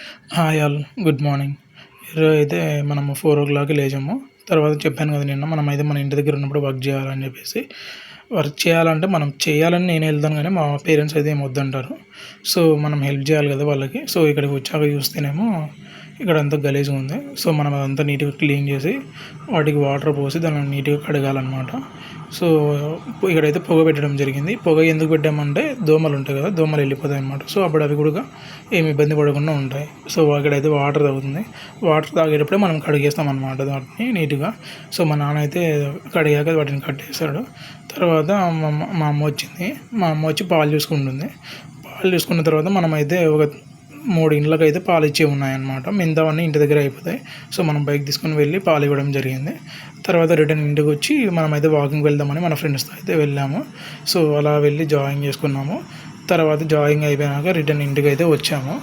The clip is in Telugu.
Hi all. Good morning. ఈరోజు అయితే మనము 4:00కి లేచాము. తర్వాత చెప్పాను కదా నిన్న మనమైతే మన ఇంటి దగ్గర ఉన్నప్పుడు వర్క్ చేయాలని చెప్పేసి. వర్క్ చేయాలంటే మనం చేయాలని నేను వెళ్తాను కానీ మా పేరెంట్స్ అయితే ఏమి వద్దంటారు. సో, మనం హెల్ప్ చేయాలి కదా వాళ్ళకి. సో, ఇక్కడికి వచ్చాక చూస్తేనేమో ఇక్కడంతా గలీజ్‌గా ఉంది. సో, మనం అదంతా నీట్‌గా క్లీన్ చేసి వాటికి వాటర్ పోసి దాన్ని నీట్‌గా కడగాలన్నమాట. సో, ఇక్కడైతే పొగ పెట్టడం జరిగింది. పొగ ఎందుకు పెట్టామంటే దోమలు ఉంటాయి కదా! దోమలు వెళ్ళిపోతాయన్నమాట. సో, అప్పుడు అవి కూడా ఏమి ఇబ్బంది పడకుండా ఉంటాయి. సో, అక్కడైతే వాటర్ తాగుతుంది. వాటర్ తాగేటప్పుడే మనం కడిగేస్తామన్నమాట వాటిని నీట్‌గా. సో, మా నాన్న అయితే కడిగాక వాటిని కట్టేసాడు. తర్వాత మా అమ్మ వచ్చింది. మా అమ్మ వచ్చి పాలు చూసుకుంటుంది. పాలు చూసుకున్న తర్వాత మనమైతే ఒక 3 ఇండ్లకైతే పాలిచ్చేవి ఉన్నాయన్నమాట. మిగతావన్నీ ఇంటి దగ్గర అయిపోతాయి. సో, మనం బైక్ తీసుకొని వెళ్ళి పాలు ఇవ్వడం జరిగింది. తర్వాత రిటర్న్ ఇంటికొచ్చి మనమైతే వాకింగ్‌కి వెళ్దామని మన ఫ్రెండ్స్‌తో అయితే వెళ్ళాము. సో, అలా వెళ్ళి జాగింగ్ చేసుకున్నాము. తర్వాత జాగింగ్ అయిపోయాక రిటర్న్ ఇంటికైతే వచ్చాము.